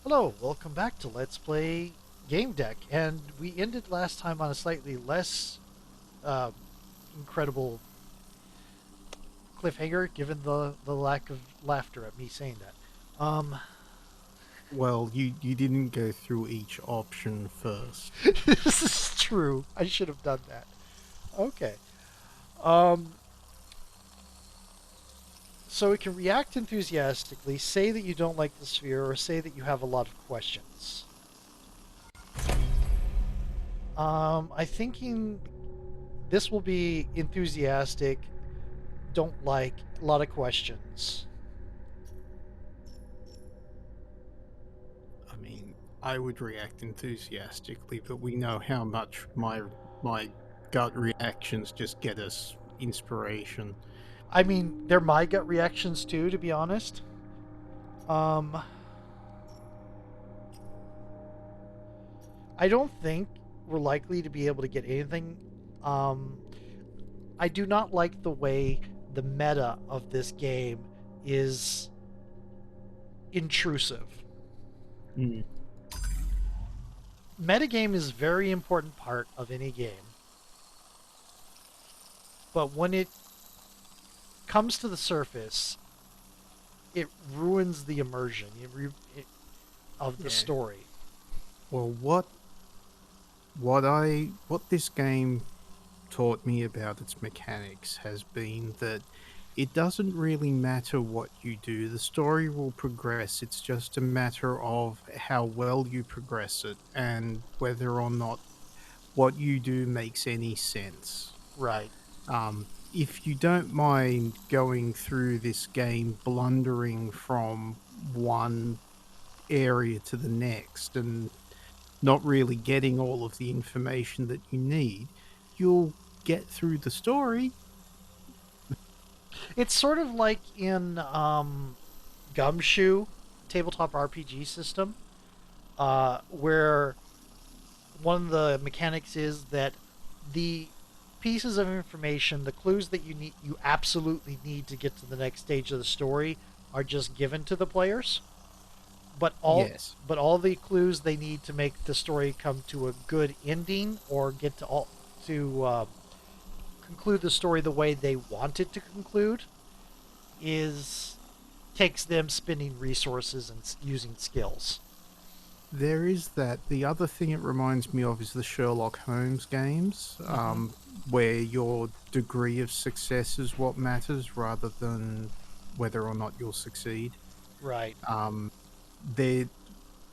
Hello, welcome back to Let's Play Gamedec, and we ended last time on a slightly less uh, incredible cliffhanger, given the lack of laughter at me saying that. Well, you didn't go through each option first. This is true. I should have done that. Okay. Um, so it can react enthusiastically, say that you don't like the sphere, or say that you have a lot of questions. I thinking this will be enthusiastic, don't like, a lot of questions. I mean, I would react enthusiastically, but we know how much my gut reactions just get us inspiration. I mean, they're my gut reactions too, to be honest. Um, I don't think we're likely to be able to get anything. Um, I do not like the way the meta of this game is intrusive. Mm. Metagame is a very important part of any game, but when it comes to the surface, it ruins the immersion of the Yeah. story. Well, what this game taught me about its mechanics has been that it doesn't really matter what you do. The story will progress. It's just a matter of how well you progress it and whether or not what you do makes any sense. Right. If you don't mind going through this game, blundering from one area to the next and not really getting all of the information that you need, you'll get through the story. It's sort of like in Gumshoe tabletop RPG system, where one of the mechanics is that the pieces of information, the clues that you absolutely need to get to the next stage of the story, are just given to the players. But all Yes. but all the clues they need to make the story come to a good ending or get to conclude the story the way they want it to conclude is takes them spending resources and using skills. There is that. The other thing it reminds me of is the Sherlock Holmes games, Mm-hmm. where your degree of success is what matters rather than whether or not you'll succeed. Right. Um, there,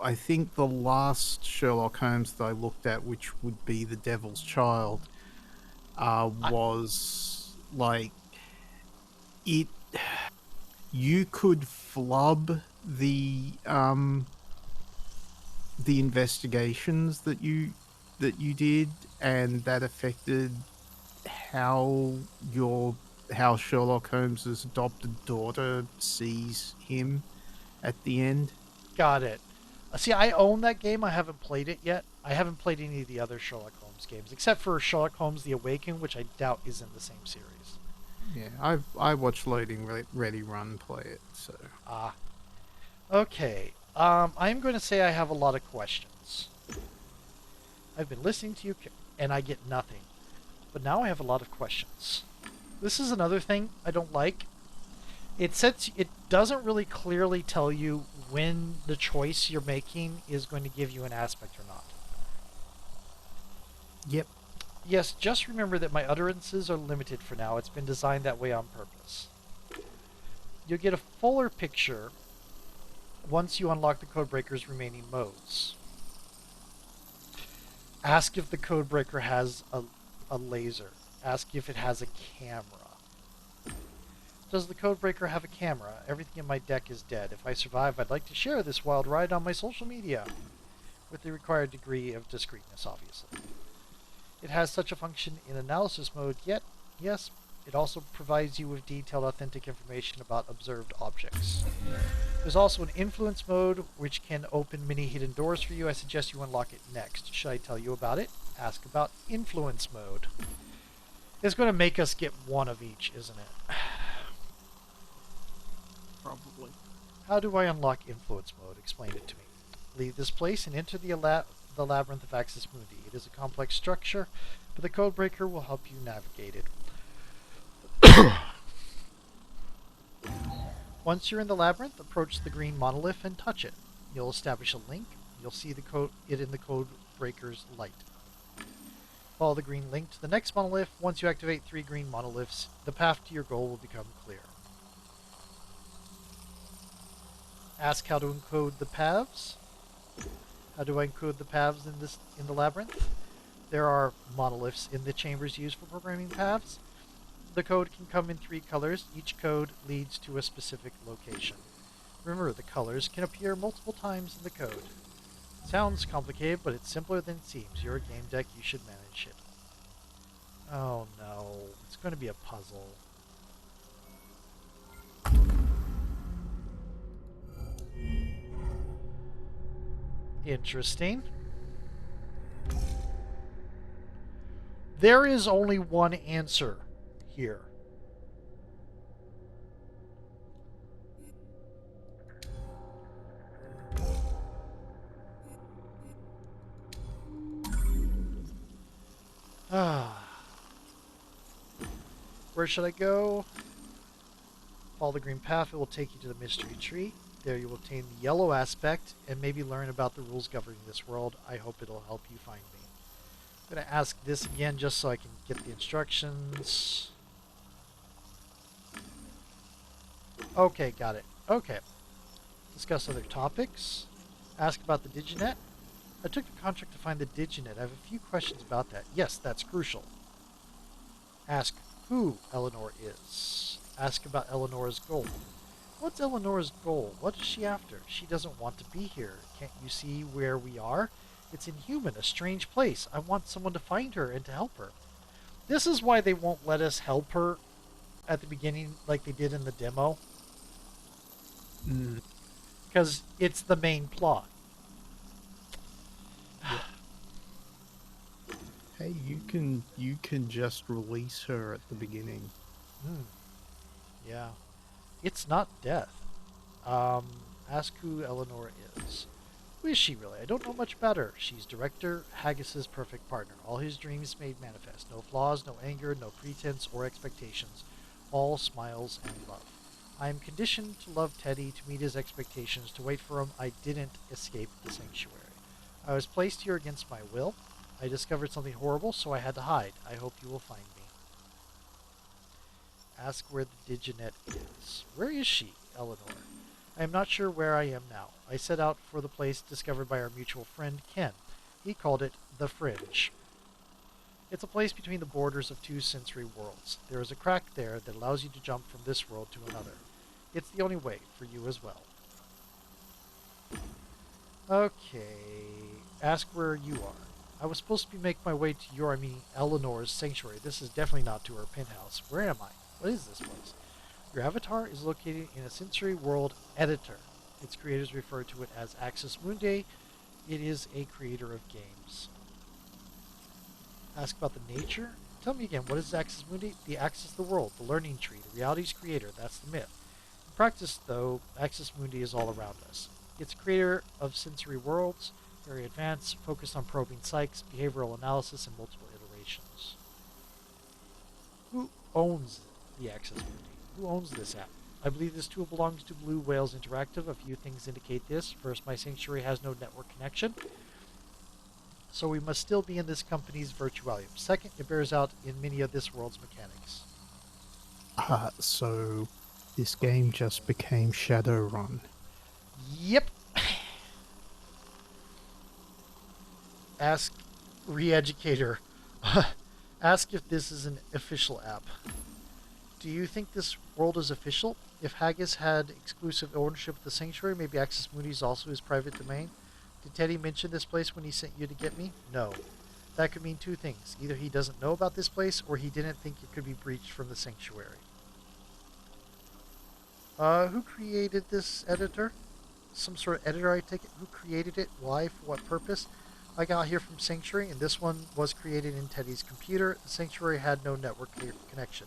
I think the last Sherlock Holmes that I looked at, which would be The Devil's Child, I, was like it. You could flub the investigations that you did, and that affected how your how Sherlock Holmes's adopted daughter sees him at the end. got it. See, I own that game. I haven't played it yet. I haven't played any of the other Sherlock Holmes games, except for Sherlock Holmes: The Awakening, which I doubt is in the same series. Yeah, I watched Loading Ready Run play it, so Ah, okay. I'm going to say I have a lot of questions. I've been listening to you, and I get nothing. But now I have a lot of questions. This is another thing I don't like. It doesn't really clearly tell you when the choice you're making is going to give you an aspect or not. yep. Yes, just remember that my utterances are limited for now. It's been designed that way on purpose. You'll get a fuller picture once you unlock the Codebreaker's remaining modes. Ask if the Codebreaker has a laser. Ask if it has a camera. Does the Codebreaker have a camera? Everything in my deck is dead. If I survive, I'd like to share this wild ride on my social media, with the required degree of discreetness, obviously. It has such a function in analysis mode, yet, yes, it also provides you with detailed, authentic information about observed objects. There's also an influence mode, which can open many hidden doors for you. I suggest you unlock it next. Should I tell you about it? Ask about influence mode. It's going to make us get one of each, isn't it? Probably. How do I unlock influence mode? Explain it to me. Leave this place and enter the labyrinth of Axis Mundi. It is a complex structure, but the Codebreaker will help you navigate it. Once you're in the labyrinth, approach the green monolith and touch it. You'll establish a link. You'll see it in the Codebreaker's light. Follow the green link to the next monolith. Once you activate 3 green monoliths, the path to your goal will become clear. Ask how to encode the paths. How do I encode the paths in the labyrinth? There are monoliths in the chambers used for programming paths. The code can come in 3 colors. Each code leads to a specific location. Remember, the colors can appear multiple times in the code. Sounds complicated, but it's simpler than it seems. You're a game deck, you should manage it. Oh no, it's going to be a puzzle. Interesting. There is only one answer here. Where should I go? Follow the green path. It will take you to the mystery tree. There you will obtain the yellow aspect and maybe learn about the rules governing this world. I hope it'll help you find me. I'm going to ask this again just so I can get the instructions. Okay, got it. Okay. Discuss other topics. Ask about the Diginet. I took the contract to find the Diginet. I have a few questions about that. Yes, that's crucial. Ask who Eleanor is. Ask about Eleanor's goal. What's Eleanor's goal? What is she after? She doesn't want to be here. Can't you see where we are? It's inhuman, a strange place. I want someone to find her and to help her. This is why they won't let us help her at the beginning like they did in the demo. Because it's the main plot. Hey, you can just release her at the beginning. Yeah. It's not death. Ask who Eleanor is. Who is she really? I don't know much about her. She's Director Haggis's perfect partner. All his dreams made manifest. No flaws, no anger, no pretense or expectations. All smiles and love. I am conditioned to love Teddy, to meet his expectations, to wait for him. I didn't escape the sanctuary. I was placed here against my will. I discovered something horrible, so I had to hide. I hope you will find me. Ask where the Diginet is. Where is she, Eleanor? I am not sure where I am now. I set out for the place discovered by our mutual friend, Ken. He called it the Fringe. It's a place between the borders of 2 sensory worlds. There is a crack there that allows you to jump from this world to another. It's the only way for you as well. Okay. Ask where you are. I was supposed to make my way to Eleanor's sanctuary. This is definitely not to her penthouse. Where am I? What is this place? Your avatar is located in a sensory world editor. Its creators refer to it as Axis Mundi. It is a creator of games. Ask about the nature. Tell me again, what is Axis Mundi? The axis of the world, the learning tree, the reality's creator. That's the myth. In practice, though, Axis Mundi is all around us. It's a creator of sensory worlds, very advanced, focused on probing psyches, behavioral analysis, and multiple iterations. Who owns the Axis Mundi? Who owns this app? I believe this tool belongs to Blue Whales Interactive. A few things indicate this. First, my sanctuary has no network connection, so we must still be in this company's virtualium. Second, it bears out in many of this world's mechanics. So this game just became Shadowrun. Yep. Ask Reeducator. Ask if this is an official app. Do you think this world is official? If Haggis had exclusive ownership of the sanctuary, maybe Axis Mundi is also his private domain? Did Teddy mention this place when he sent you to get me? No. That could mean 2 things. Either he doesn't know about this place, or he didn't think it could be breached from the sanctuary. Who created this editor? Some sort of editor, I take it? Who created it? Why? For what purpose? I got here from Sanctuary, and this one was created in Teddy's computer. The Sanctuary had no network connection.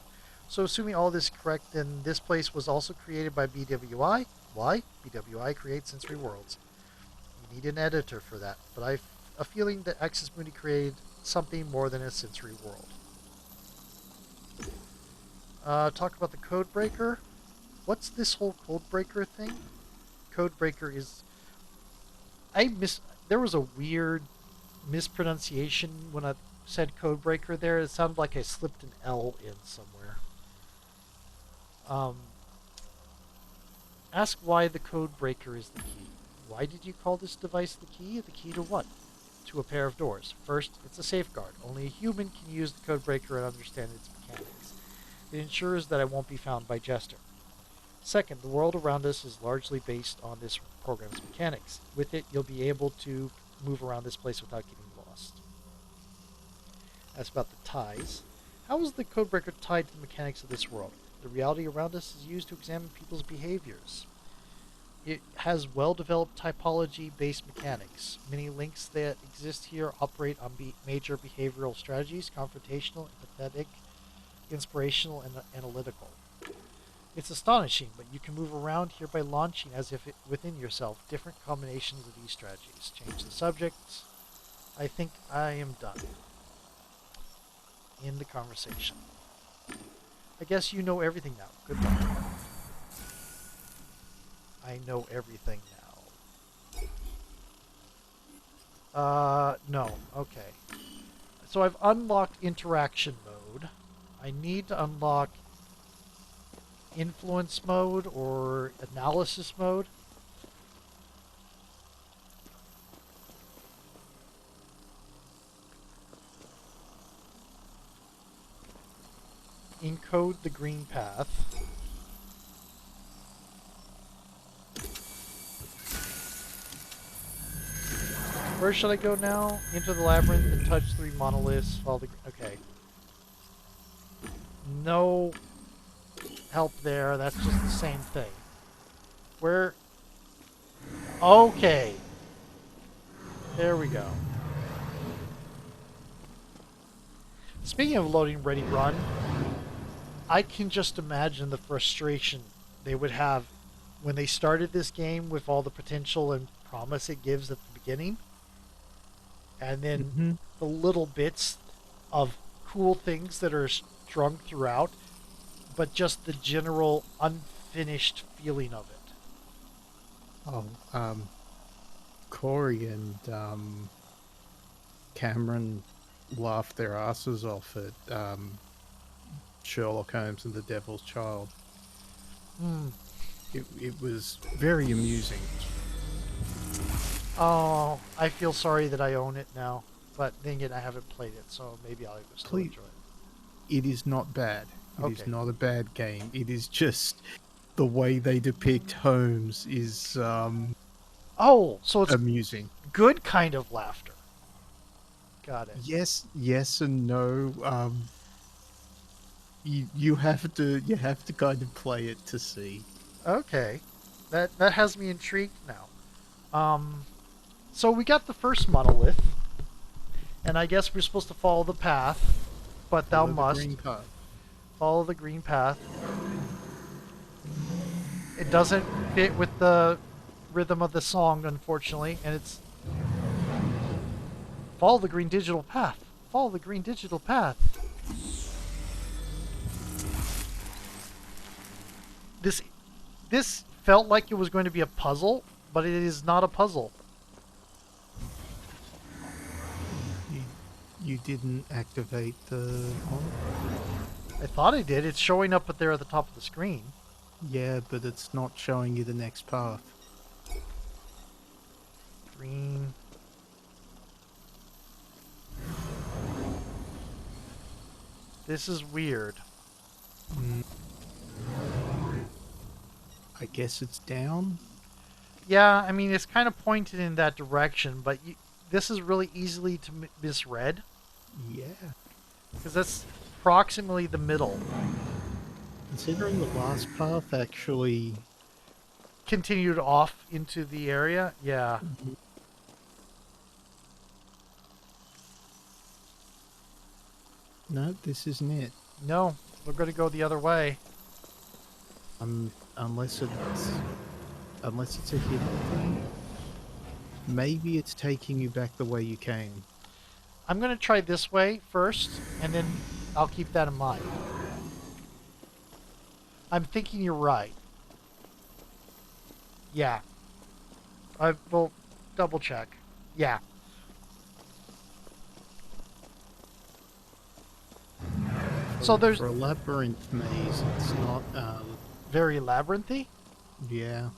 So assuming all this is correct, then this place was also created by BWI. Why? BWI creates sensory worlds. You need an editor for that, but I've a feeling that Axis Mooney created something more than a sensory world. Talk about the Codebreaker. What's this whole Codebreaker thing? Codebreaker is... There was a weird mispronunciation when I said Codebreaker there. It sounded like I slipped an L in somewhere. Ask why the Codebreaker is the key. Why did you call this device the key? The key to what? To a pair of doors. First, it's a safeguard. Only a human can use the Codebreaker and understand its mechanics. It ensures that I won't be found by Jester. Second, the world around us is largely based on this program's mechanics. With it, you'll be able to move around this place without getting lost. Ask about the ties. How is the Codebreaker tied to the mechanics of this world? The reality around us is used to examine people's behaviors. It has well-developed typology-based mechanics. Many links that exist here operate on major behavioral strategies: confrontational, empathetic, inspirational, and analytical. It's astonishing, but you can move around here by launching as if within yourself different combinations of these strategies. Change the subject. I think I am done. In the conversation. I guess you know everything now. Good luck. I know everything now. No. Okay. So I've unlocked interaction mode. I need to unlock influence mode or analysis mode. Encode the green path. Where should I go now? Into the labyrinth and touch 3 monoliths. Follow the... Okay. No help there. That's just the same thing. Where... Okay. There we go. Speaking of loading ready run, I can just imagine the frustration they would have when they started this game with all the potential and promise it gives at the beginning. And then the little bits of cool things that are strung throughout, but just the general unfinished feeling of it. Oh, Corey and Cameron laughed their asses off at Sherlock Holmes and the Devil's Child. It was very amusing. Oh, I feel sorry that I own it now, but then again, I haven't played it, so maybe I'll still enjoy it. It is not bad. It is Okay. not a bad game. It is just the way they depict Holmes is Oh, so it's amusing. good kind of laughter. Got it. Yes and no. You have to kind of play it to see. Okay, that has me intrigued now. So we got the first monolith, and I guess we're supposed to follow the path, but thou must follow the green path. It doesn't fit with the rhythm of the song, unfortunately, and it's follow the green digital path. Follow the green digital path. This felt like it was going to be a puzzle, but it is not a puzzle. You didn't activate the... I thought I did. It's showing up there at the top of the screen. Yeah, but it's not showing you the next path. Green. This is weird. I guess it's down? Yeah, I mean, it's kind of pointed in that direction, but this is really easily to misread. Yeah. Because that's approximately the middle. Considering the last path actually... Continued off into the area? Yeah. No, this isn't it. No, we're going to go the other way. Unless it's a hidden thing. Maybe it's taking you back the way you came. I'm going to try this way first, and then I'll keep that in mind. I'm thinking you're right. Yeah. I will double check. Yeah. So there's For a labyrinth maze, it's not, very labyrinthy. yeah.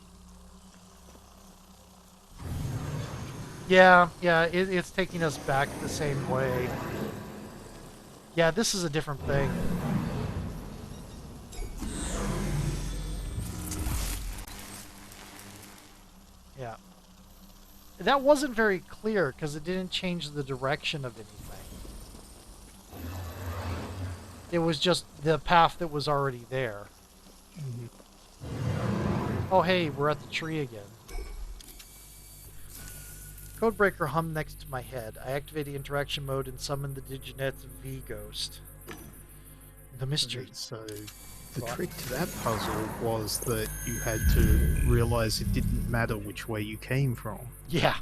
Yeah, it's taking us back the same way. Yeah, this is a different thing. Yeah. That wasn't very clear because it didn't change the direction of anything. It was just the path that was already there. Oh, hey, we're at the tree again. Codebreaker hummed next to my head. I activated interaction mode and summoned the Diginet's V-Ghost. The mystery. So the trick to that puzzle was that you had to realize it didn't matter which way you came from. Yeah.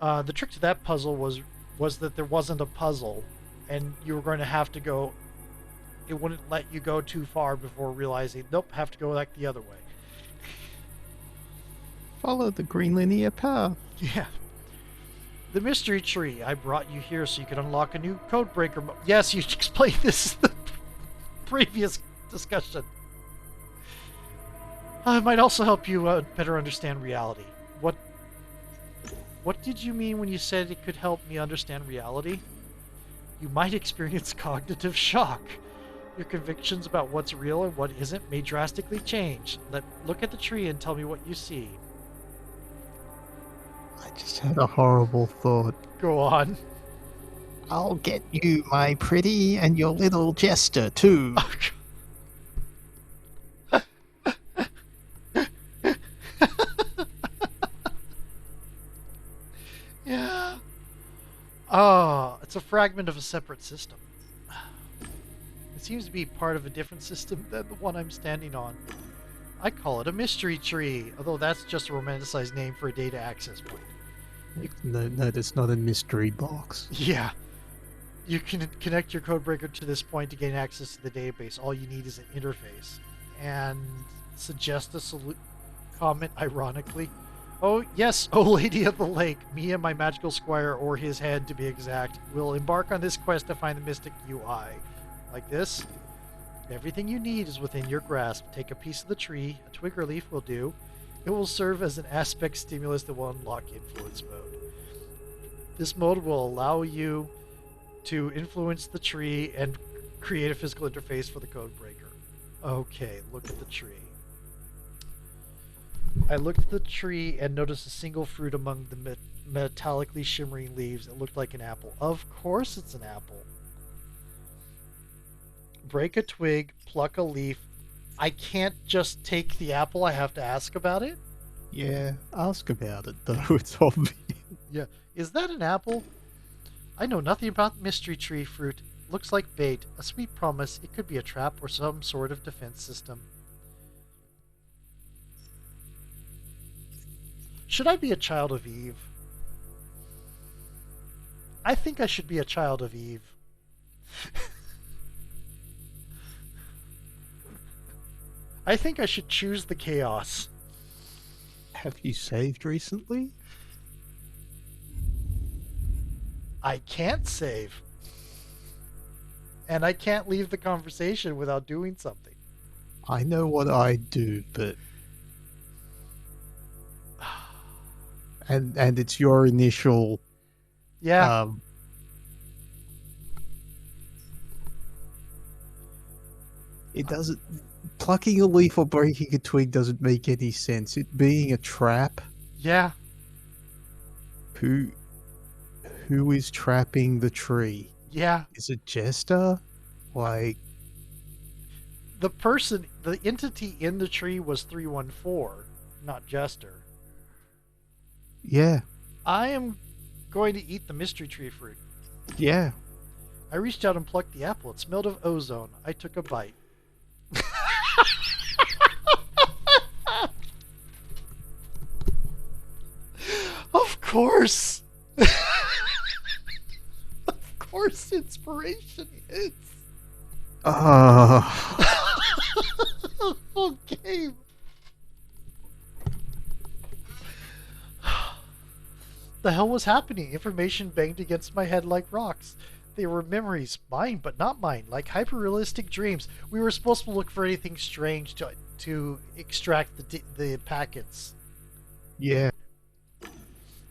The trick to that puzzle was that there wasn't a puzzle, and you were going to have to go. It wouldn't let you go too far before realizing, nope, have to go like the other way. Follow the green linear path. Yeah. The mystery tree. I brought you here so you could unlock a new codebreaker mode. Yes, you explained this in the previous discussion. It might also help you better understand reality. What did you mean when you said it could help me understand reality? You might experience cognitive shock. Your convictions about what's real and what isn't may drastically change. Look at the tree and tell me what you see. I just had a horrible thought. Go on. I'll get you, my pretty, and your little jester, too. Yeah. Oh, it's a fragment of a separate system. It seems to be part of a different system than the one I'm standing on. I call it a mystery tree, although that's just a romanticized name for a data access point. No, that's not a mystery box. Yeah. You can connect your codebreaker to this point to gain access to the database. All you need is an interface. And suggest a comment ironically. Oh, yes, O Lady of the Lake, me and my magical squire, or his head to be exact, will embark on this quest to find the mystic UI. Like this. Everything you need is within your grasp. Take a piece of the tree, a twig or leaf will do. It will serve as an aspect stimulus that will unlock influence mode. This mode will allow you to influence the tree and create a physical interface for the codebreaker. Okay, look at the tree. I looked at the tree and noticed a single fruit among the metallically shimmering leaves. It looked like an apple. Of course it's an apple. Break a twig, pluck a leaf. I can't just take the apple, I have to ask about it? Yeah, ask about it, though. It's obvious. Yeah. Is that an apple? I know nothing about mystery tree fruit. Looks like bait. A sweet promise. It could be a trap or some sort of defense system. Should I be a child of Eve? I think I should be a child of Eve. I think I should choose the chaos. Have you saved recently? I can't save. And I can't leave the conversation without doing something. I know what I do, but... And it's your initial... Yeah. It doesn't... Plucking a leaf or breaking a twig doesn't make any sense. It being a trap... Yeah. Who is trapping the tree? Yeah. Is it Jester? Like... The entity in the tree was 314, not Jester. Yeah. I am going to eat the mystery tree fruit. Yeah. I reached out and plucked the apple. It smelled of ozone. I took a bite. course! Of course inspiration hits! Okay. The hell was happening? Information banged against my head like rocks. They were memories, mine but not mine, like hyper-realistic dreams. We were supposed to look for anything strange to extract the packets. Yeah.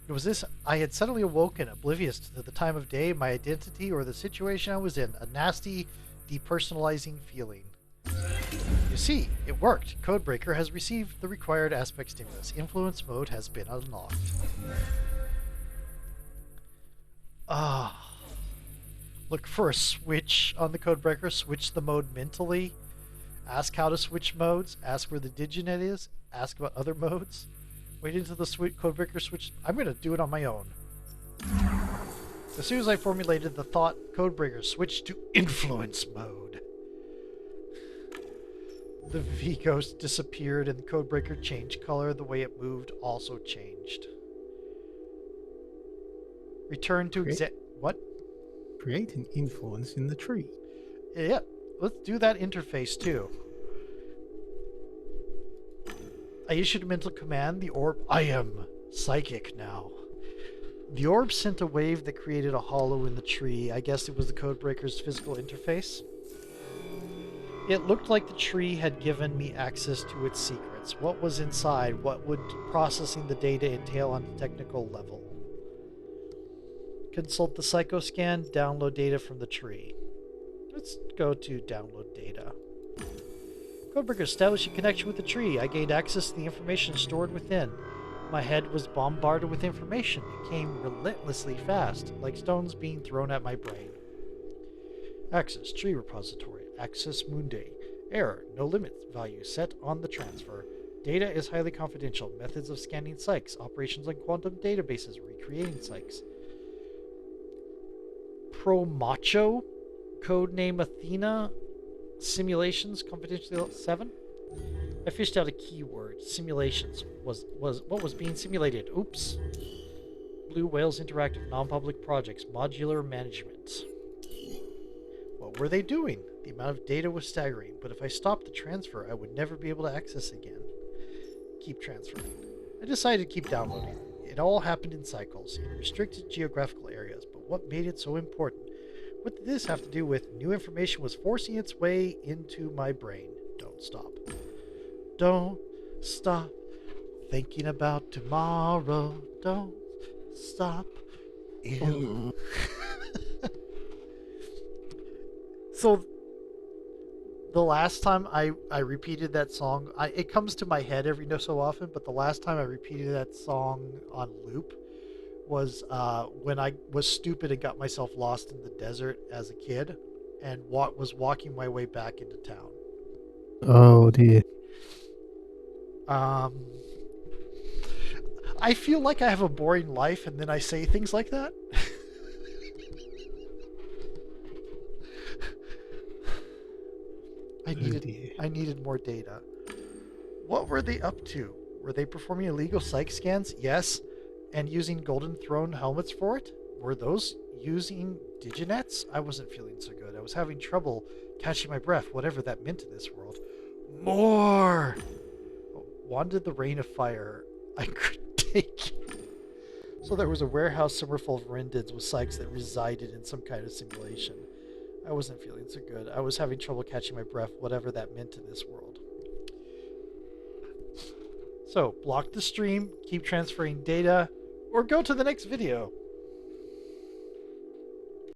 It was this. I had suddenly awoken, oblivious to the time of day, my identity, or the situation I was in. A nasty, depersonalizing feeling. You see, it worked. Codebreaker has received the required aspect stimulus. Influence mode has been unlocked. Look for a switch on the Codebreaker. Switch the mode mentally. Ask how to switch modes. Ask where the diginet is. Ask about other modes. Wait until the Codebreaker switch. I'm going to do it on my own. As soon as I formulated the thought, Codebreaker switched to influence mode. The V-Ghost disappeared and the Codebreaker changed color. The way it moved also changed. Return to what? Create an influence in the tree. Yeah, let's do that interface too. I issued a mental command, the orb. I am psychic now. The orb sent a wave that created a hollow in the tree. I guess it was the Codebreaker's physical interface. It looked like the tree had given me access to its secrets. What was inside? What would processing the data entail on the technical level? Consult the psychoscan, download data from the tree. Let's go to download data. Codebreaker established a connection with the tree. I gained access to the information stored within. My head was bombarded with information. It came relentlessly fast, like stones being thrown at my brain. Access tree repository. Access Mundi. Error. No limit value set on the transfer. Data is highly confidential. Methods of scanning psychs. Operations on quantum databases. Recreating psychs. Pro Macho. Codename Athena. Simulations. Confidential 7. I fished out a keyword. Simulations was what was being simulated. Oops. Blue Whales Interactive Non-Public Projects. Modular Management. What were they doing? The amount of data was staggering, but if I stopped the transfer, I would never be able to access it again. Keep transferring. I decided to keep downloading. It all happened in cycles, in restricted geographical areas, but what made it so important? What did this have to do with new information was forcing its way into my brain? Don't stop. Don't stop thinking about tomorrow. Don't stop. Ew. So the last time I repeated that song, it comes to my head every so often, but the last time I repeated that song on loop was when I was stupid and got myself lost in the desert as a kid and was walking my way back into town. Oh dear. I feel like I have a boring life and then I say things like that. I needed more data. What were they up to? Were they performing illegal psych scans? Yes. And using Golden Throne helmets for it? Were those using diginets? I wasn't feeling so good. I was having trouble catching my breath, whatever that meant in this world. More! Wanted the rain of fire. I could take it. So there was a warehouse somewhere full of rendids with psychs that resided in some kind of simulation. I wasn't feeling so good. I was having trouble catching my breath, whatever that meant in this world. So, block the stream, keep transferring data, or go to the next video.